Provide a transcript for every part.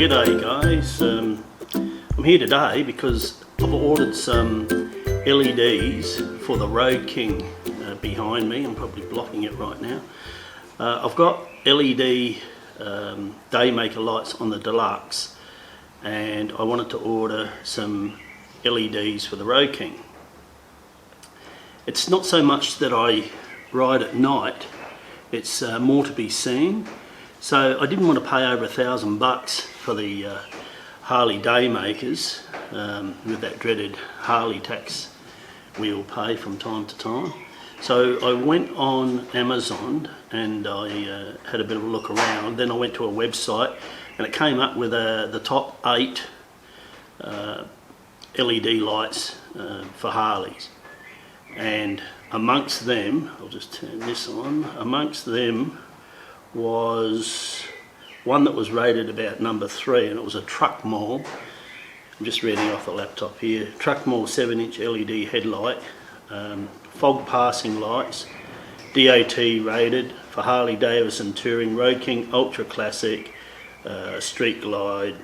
G'day guys, I'm here today because I've ordered some LEDs for the Road King behind me. I'm probably blocking it right now. I've got LED Daymaker lights on the Deluxe, and I wanted to order some LEDs for the Road King. It's not so much that I ride at night, it's more to be seen. So I didn't want to pay over $1,000 for the Harley Daymakers with that dreaded Harley tax we'll pay from time to time. So I went on Amazon and I had a bit of a look around. Then I went to a website and it came up with the top 8 LED lights for Harleys. And amongst them, I'll just turn this on, amongst them was one that was rated about number 3, and it was a Truckmall. I'm just reading off the laptop here. Truckmall 7-inch LED headlight, fog passing lights, DOT rated for Harley Davidson Touring, Road King Ultra Classic, Street Glide,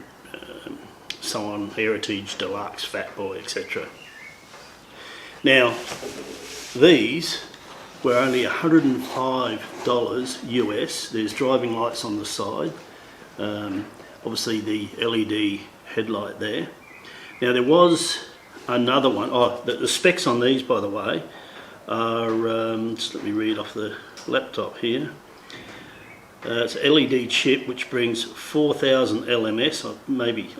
so on, Heritage, Deluxe, Fat Boy, etc. Now, these were only $105 US. There's driving lights on the side, obviously the LED headlight there. Now there was another one. The specs on these, by the way, are, just let me read off the laptop here. It's an LED chip which brings 4000 LMS,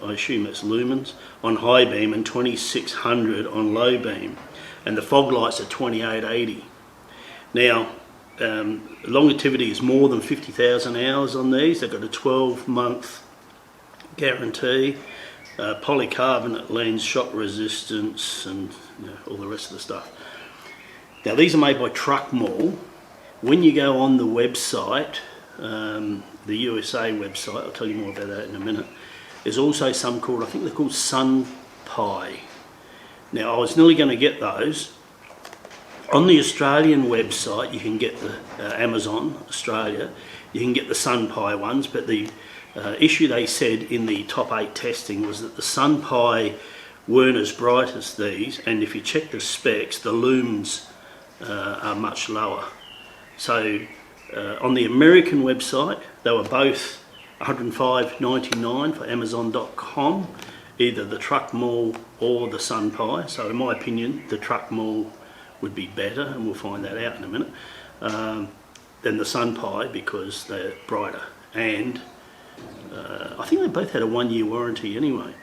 I assume it's lumens, on high beam and 2600 on low beam. And the fog lights are 2880. Now, longevity is more than 50,000 hours on these. They've got a 12-month guarantee, polycarbonate lens, shock resistance, and all the rest of the stuff. Now, these are made by Truckmall. When you go on the website, the USA website, I'll tell you more about that in a minute, there's also some called, I think they're called Sun Pi. Now, I was nearly going to get those. On the Australian website, you can get the Amazon Australia, you can get the Sun Pi ones, but the issue they said in the top 8 testing was that the Sun Pi weren't as bright as these, and if you check the specs, the lumens are much lower. So on the American website, they were both $105.99 for Amazon.com, either the Truckmall or the Sun Pi. So in my opinion, the Truckmall would be better, and we'll find that out in a minute, than the Sun Pi because they're brighter. And I think they both had a 1-year warranty anyway.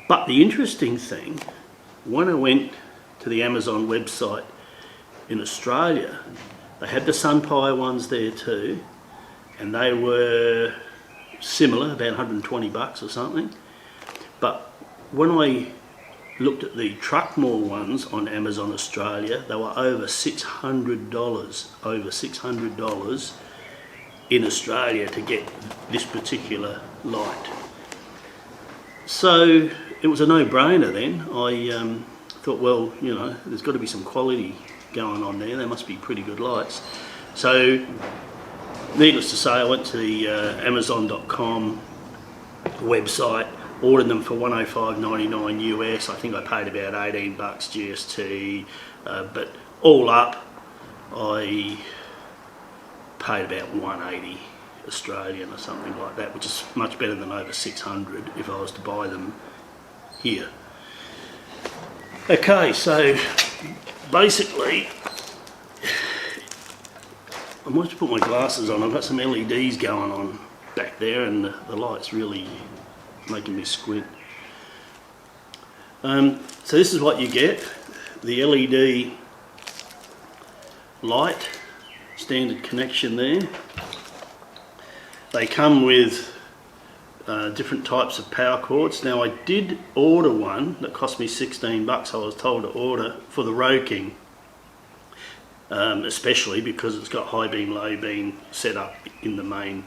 But the interesting thing, when I went to the Amazon website in Australia, they had the Sun Pi ones there too, and they were similar, about $120 or something. But when I looked at the Truckmall ones on Amazon Australia, they were over $600 in Australia to get this particular light. So it was a no-brainer then. I thought, well, there's got to be some quality going on there. They must be pretty good lights. So needless to say, I went to the Amazon.com website, ordered them for $105.99 US. I think I paid about $18 GST, but all up I paid about $180 Australian or something like that, which is much better than over $600 if I was to buy them here. Okay, so basically I might have to put my glasses on. I've got some LEDs going on back there and the light's really making me squint. So this is what you get, the LED light, standard connection there. They come with different types of power cords. Now I did order one that cost me $16, I was told to order for the Road King, especially because it's got high beam, low beam set up in the main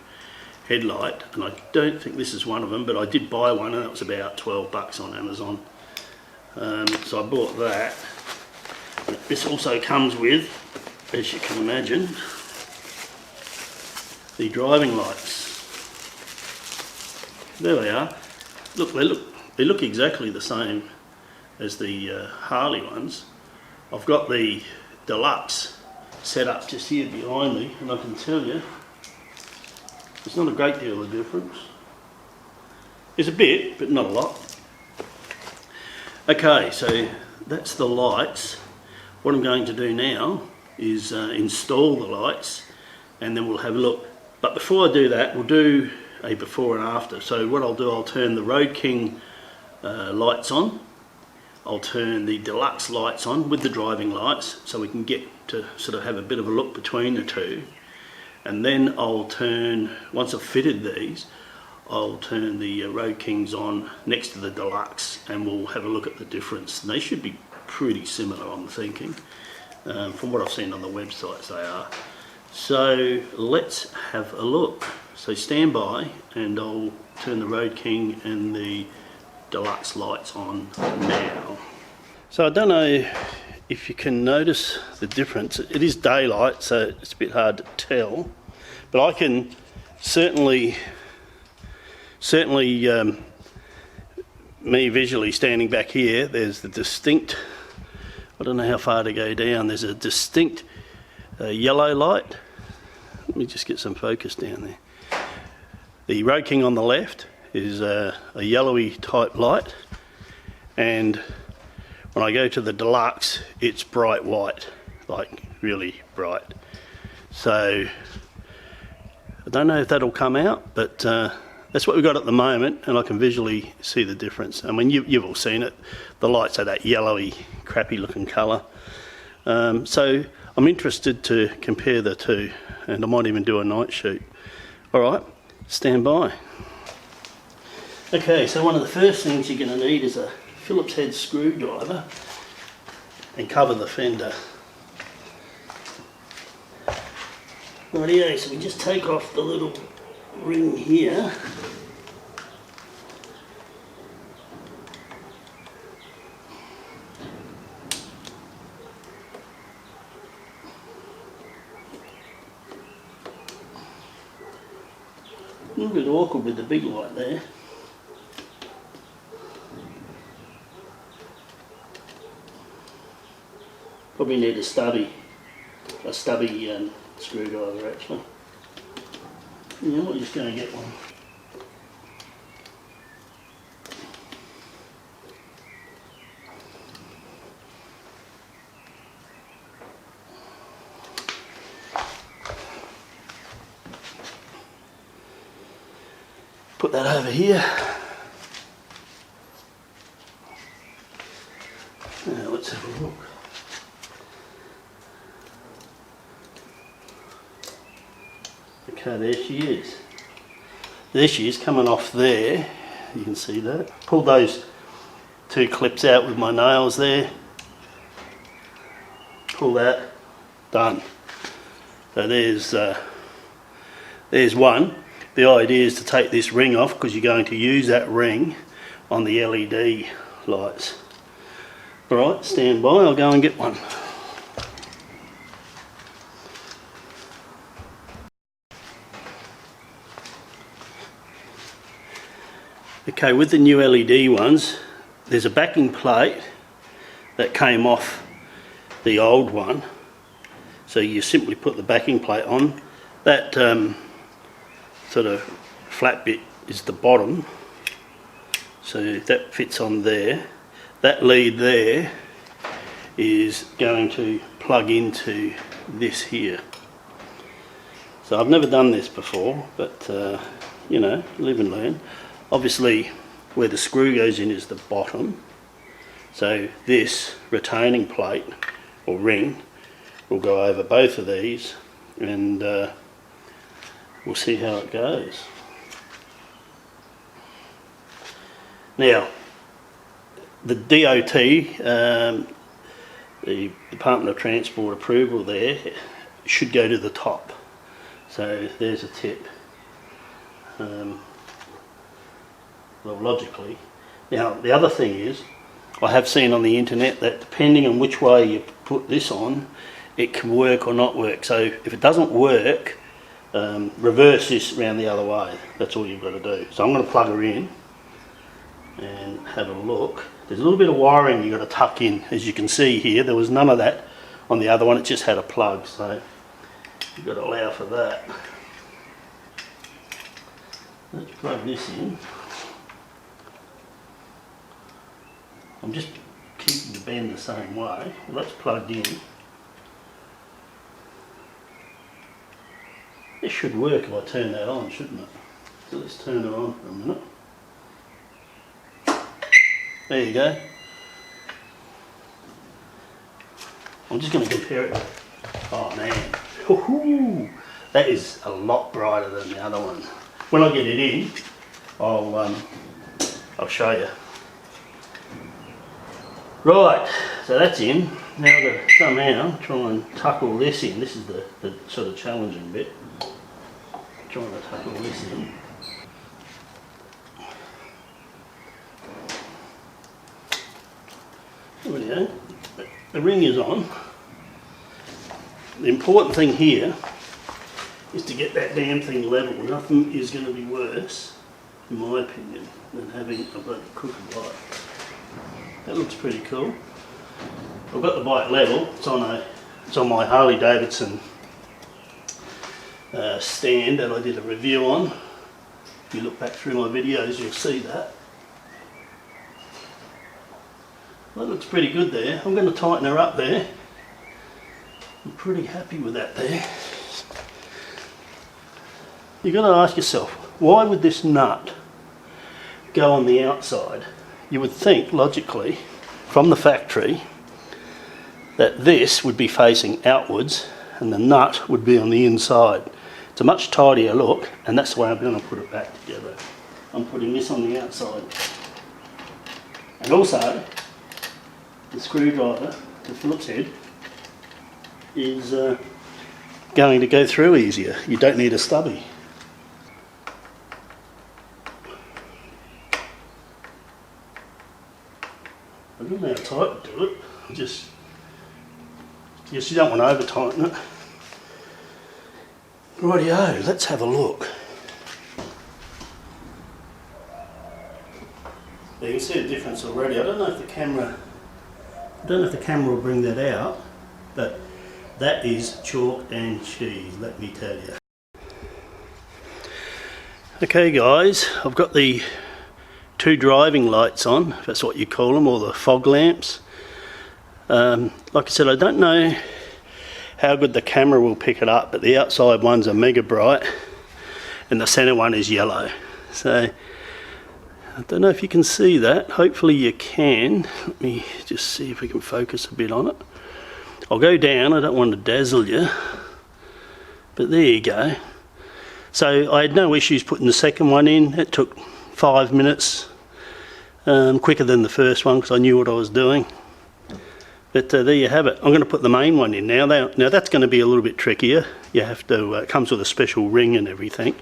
headlight, and I don't think this is one of them, but I did buy one and that was about $12 on Amazon. So I bought that. This also comes with, as you can imagine, the driving lights. there they are. Look, they look exactly the same as the Harley ones. I've got the Deluxe set up just here behind me, and I can tell you there's not a great deal of difference. There's a bit, but not a lot. Okay, so that's the lights. What I'm going to do now is install the lights, and then we'll have a look. But before I do that, we'll do a before and after. So what I'll do, I'll turn the Road King lights on. I'll turn the Deluxe lights on with the driving lights, so we can get to sort of have a bit of a look between the two. And then I'll turn, once I've fitted these, I'll turn the Road Kings on next to the Deluxe, and we'll have a look at the difference. And they should be pretty similar, I'm thinking. From what I've seen on the websites, they are. So let's have a look. So stand by, and I'll turn the Road King and the Deluxe lights on now. So I don't know if you can notice the difference. It is daylight, so it's a bit hard to tell, but I can certainly me visually standing back here, there's the distinct, I don't know how far to go down, there's a distinct yellow light. Let me just get some focus down there. The Road King on the left is a yellowy type light, and when I go to the Deluxe, it's bright white, like really bright. So I don't know if that'll come out, but that's what we've got at the moment, and I can visually see the difference. I mean, you've all seen it. The lights are that yellowy, crappy looking colour. So I'm interested to compare the two, and I might even do a night shoot. All right, stand by. Okay, so one of the first things you're going to need is a Phillips head screwdriver and cover the fender. Rightio, so we just take off the little ring here. A little bit awkward with the big light there. Probably need a stubby screwdriver actually. Yeah, we're just going to get one. Put that over here. Now let's have a look. Okay, there she is. There she is, coming off there. You can see that. Pulled those two clips out with my nails there. Pull that. Done. So there's one. The idea is to take this ring off, because you're going to use that ring on the LED lights. Alright, stand by, I'll go and get one. Okay, with the new LED ones, there's a backing plate that came off the old one. So you simply put the backing plate on. That sort of flat bit is the bottom. So that fits on there. That lead there is going to plug into this here. So I've never done this before, but you know, live and learn. Obviously where the screw goes in is the bottom, so this retaining plate or ring will go over both of these, and we'll see how it goes. Now the DOT, the Department of Transport approval there, should go to the top, so there's a tip. Well, logically. Now the other thing is, I have seen on the internet that depending on which way you put this on, it can work or not work. So if it doesn't work, reverse this around the other way. That's all you've got to do. So I'm going to plug her in and have a look. There's a little bit of wiring you've got to tuck in. As you can see here, there was none of that on the other one, it just had a plug, so you've got to allow for that. Let's plug this in. I'm just keeping the bend the same way. Well, that's plugged in. This should work if I turn that on, shouldn't it? So let's turn it on for a minute. There you go. I'm just going to compare it. Oh man, that is a lot brighter than the other one. When I get it in, I'll show you. Right, so that's in. Now I've got to somehow try and tuck all this in. This is the sort of challenging bit. Trying to tuck all this in. There we go. The ring is on. The important thing here is to get that damn thing level. Nothing is going to be worse, in my opinion, than having a bloody crooked light. That looks pretty cool. I've got the bike level. It's on my Harley Davidson stand that I did a review on. If you look back through my videos, you'll see that. That looks pretty good there. I'm going to tighten her up there. I'm pretty happy with that there. You've got to ask yourself, why would this nut go on the outside? You would think, logically, from the factory, that this would be facing outwards and the nut would be on the inside. It's a much tidier look, and that's the way I'm going to put it back together. I'm putting this on the outside. And also, the screwdriver, the Phillips head, is going to go through easier. You don't need a stubby. I don't know how tight to do it. Just you don't want to over tighten it. Rightio, let's have a look. You can see the difference already. I don't know if the camera will bring that out, but that is chalk and cheese, let me tell you. Okay guys, I've got the two driving lights on, if that's what you call them, or the fog lamps. Like I said, I don't know how good the camera will pick it up, but the outside ones are mega bright and the centre one is yellow. So I don't know if you can see that. Hopefully you can. Let me just see if we can focus a bit on it. I'll go down, I don't want to dazzle you, but there you go. So I had no issues putting the second one in. It took 5 minutes, quicker than the first one because I knew what I was doing. But there you have it. I'm going to put the main one in now. Now that's going to be a little bit trickier. You have to, it comes with a special ring and everything.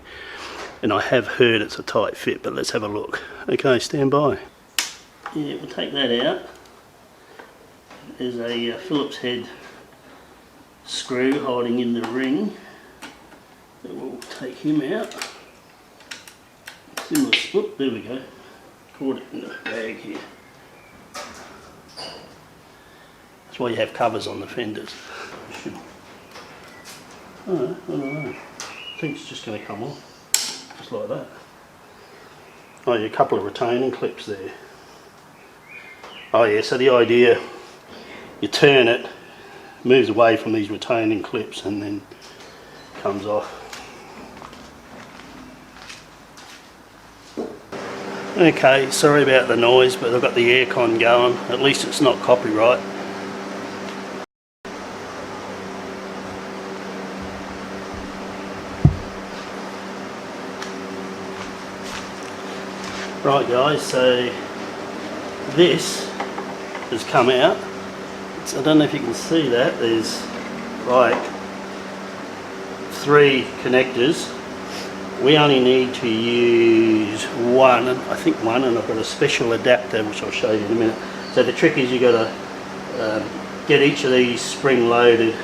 And I have heard it's a tight fit, but let's have a look. Okay, stand by. Yeah, we'll take that out. There's a Phillips head screw holding in the ring. So we'll take him out. Similar split, there we go. Caught it in the bag here. That's why you have covers on the fenders. I don't know. I think it's just going to come off. Just like that. Oh yeah, a couple of retaining clips there. Oh yeah, so the idea, you turn it, moves away from these retaining clips and then comes off. Okay, sorry about the noise, but I've got the aircon going. At least it's not copyright. Right guys, so this has come out. I don't know if you can see that. There's like 3 connectors. We only need to use one, I think one, and I've got a special adapter which I'll show you in a minute. So the trick is you've got to get each of these spring-loaded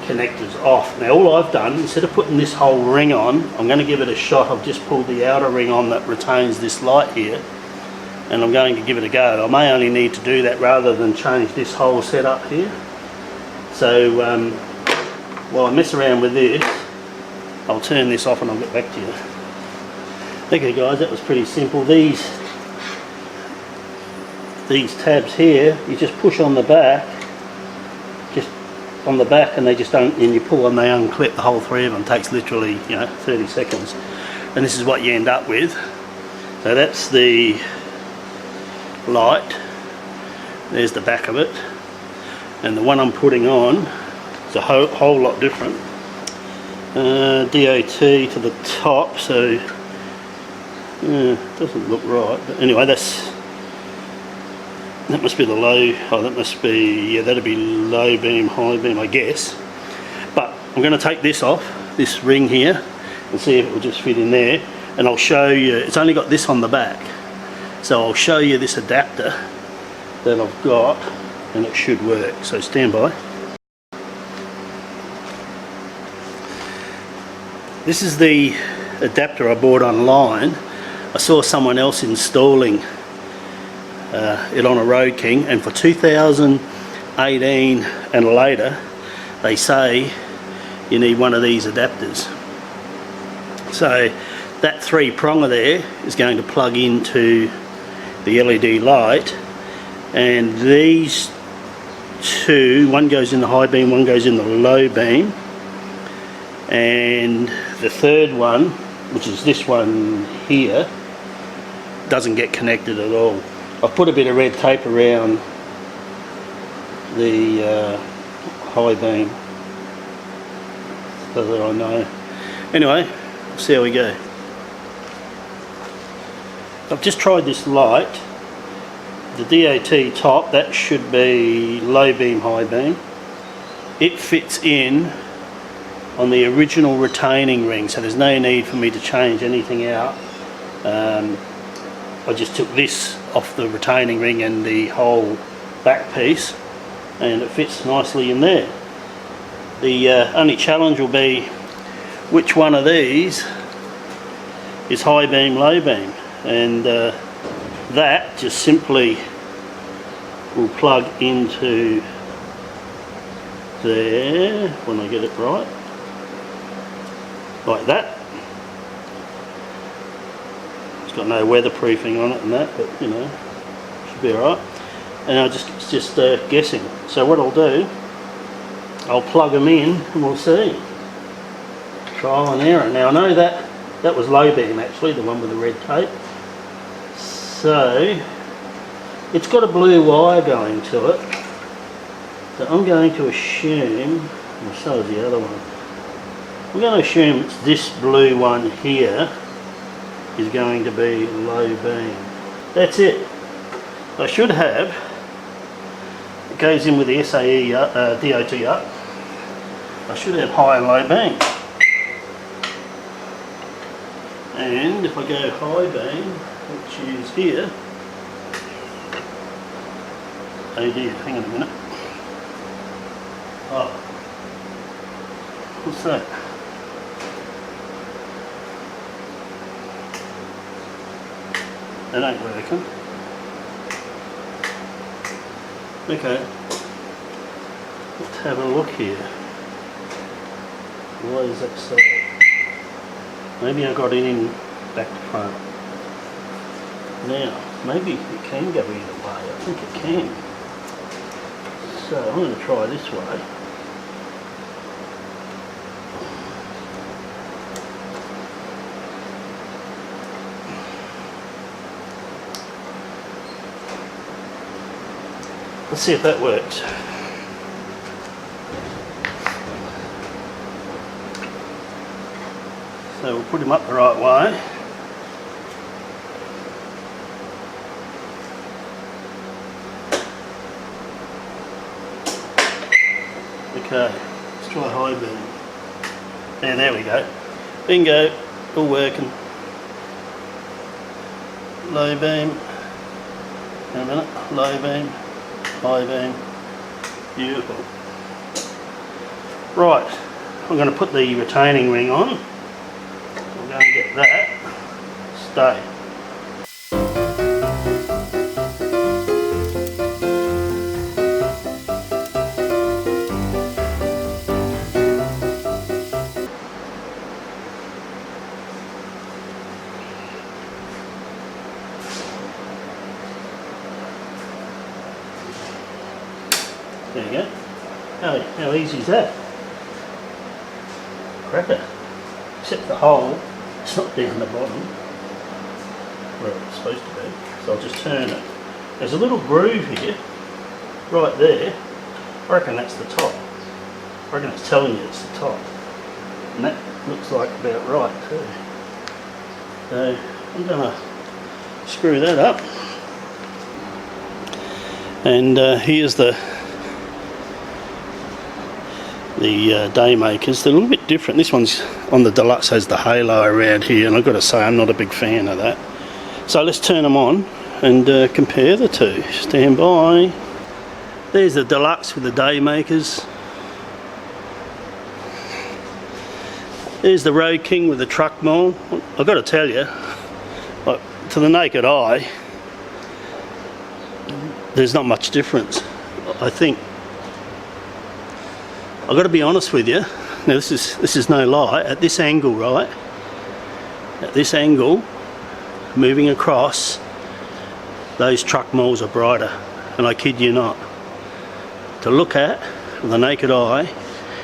connectors off. Now all I've done, instead of putting this whole ring on, I'm going to give it a shot. I've just pulled the outer ring on that retains this light here, and I'm going to give it a go. I may only need to do that rather than change this whole setup here. So while I mess around with this, I'll turn this off and I'll get back to you. Okay guys, that was pretty simple. These tabs here, you just push on the back, and they just don't, and you pull and they unclip. The whole three of them takes literally 30 seconds, and this is what you end up with. So that's the light, there's the back of it, and the one I'm putting on is a whole lot different. DOT to the top, so it doesn't look right, but anyway, that must be the low, that must be, that'd be low beam, high beam, I guess. But I'm going to take this off, this ring here, and see if it will just fit in there, and I'll show you. It's only got this on the back, so I'll show you this adapter that I've got, and it should work, so stand by. This is the adapter I bought online. I saw someone else installing it on a Road King, and for 2018 and later they say you need one of these adapters. So that 3-pronger there is going to plug into the LED light, and these two, one goes in the high beam, one goes in the low beam, and the third one, which is this one here, doesn't get connected at all. I've put a bit of red tape around the high beam so that I know. Anyway, we'll see how we go. I've just tried this light, the DOT top, that should be low beam, high beam. It fits in on the original retaining ring, so there's no need for me to change anything out. I just took this off the retaining ring and the whole back piece, and it fits nicely in there. The only challenge will be which one of these is high beam, low beam, and that just simply will plug into there when I get it right, like that. It's got no weatherproofing on it and that, but should be alright. And it's just guessing. So what I'll do, I'll plug them in and we'll see. Trial and error. Now I know that was low beam actually, the one with the red tape. So it's got a blue wire going to it. So I'm going to assume, and so is the other one, I'm going to assume it's this blue one here is going to be low beam. That's it. I should have, it goes in with the SAE DOT up, I should have high and low beam. And if I go high beam, which is here, oh dear, hang on a minute. Oh, what's that? That ain't working. Okay, let's have a look here. Why is that so? Maybe I got it in back to front. Now, maybe it can go either way. I think it can. So I'm going to try this way. Let's see if that works. So we'll put him up the right way. Okay, let's try high beam. Yeah, there we go. Bingo, all working. Low beam. Hang on a minute. Low beam. High beam. Beautiful. Right, I'm going to put the retaining ring on. I'm going to get that. Stay. There you go. How easy is that? Cracker. Except the hole, it's not down the bottom where it's supposed to be. So I'll just turn it. There's a little groove here, right there. I reckon that's the top. I reckon it's telling you it's the top. And that looks like about right too. So I'm going to screw that up. And here's the Daymakers. They're a little bit different. This one's on the Deluxe, has the halo around here, and I've got to say I'm not a big fan of that. So let's turn them on and compare the two. Stand by. There's the Deluxe with the Daymakers. There's the Road King with the Truckmall. I've got to tell you, like, to the naked eye, there's not much difference. I think I've got to be honest with you. Now this is no lie. At this angle, right? At this angle, moving across, those Truckmalls are brighter, and I kid you not. To look at with the naked eye,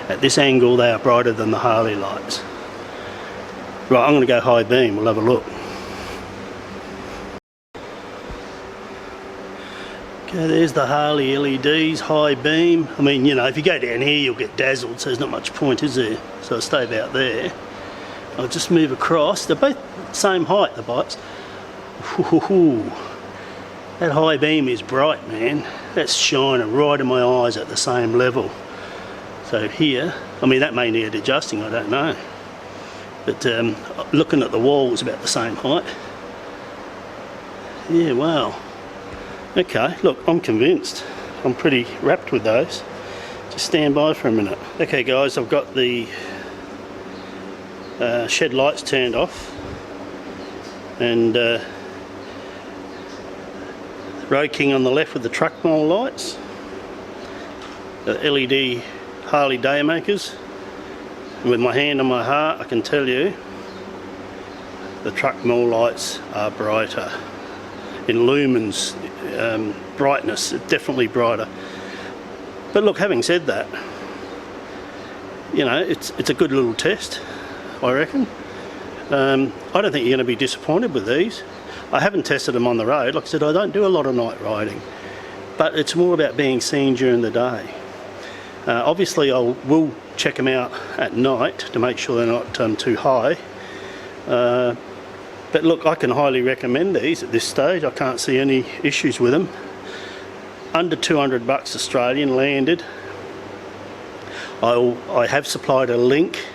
at this angle, they are brighter than the Harley lights. Right, I'm going to go high beam. We'll have a look. Okay, there's the Harley LEDs, high beam. I mean, you know, if you go down here, you'll get dazzled, so there's not much point, is there? So I'll stay about there. I'll just move across. They're both the same height, the bikes. Ooh, that high beam is bright, man. That's shining right in my eyes at the same level. So here, I mean, that may need adjusting, I don't know. But looking at the wall, it's about the same height. Yeah, wow. Okay, look, I'm convinced. I'm pretty wrapped with those. Just stand by for a minute. Okay guys, I've got the shed lights turned off, and Road King on the left with the Truckmall lights, the LED Harley Daymakers. And with my hand on my heart, I can tell you the Truckmall lights are brighter in lumens. Brightness, definitely brighter. But look, having said that, you know, it's a good little test, I reckon. I don't think you're going to be disappointed with these. I haven't tested them on the road. Like I said, I don't do a lot of night riding, but it's more about being seen during the day. Obviously, I will check them out at night to make sure they're not too high. But look, I can highly recommend these at this stage. I can't see any issues with them. Under 200 bucks Australian landed. I have supplied a link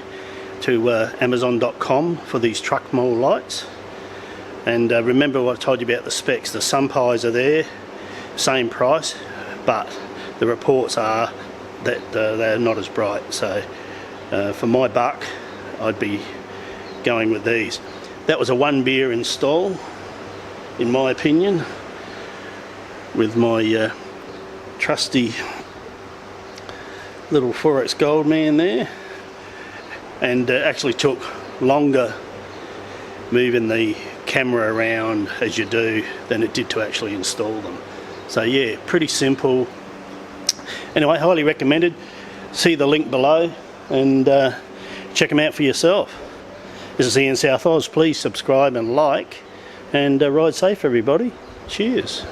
to Amazon.com for these Truckmall lights. And remember what I told you about the specs. The sun pies are there, same price, but the reports are that they're not as bright. So for my buck, I'd be going with these. That was a one beer install, in my opinion, with my trusty little Forex Gold man there, and actually took longer moving the camera around as you do than it did to actually install them. So yeah, pretty simple. Anyway, highly recommended. See the link below and check them out for yourself. This is Ian South Oz. Please subscribe and like, and ride safe everybody. Cheers.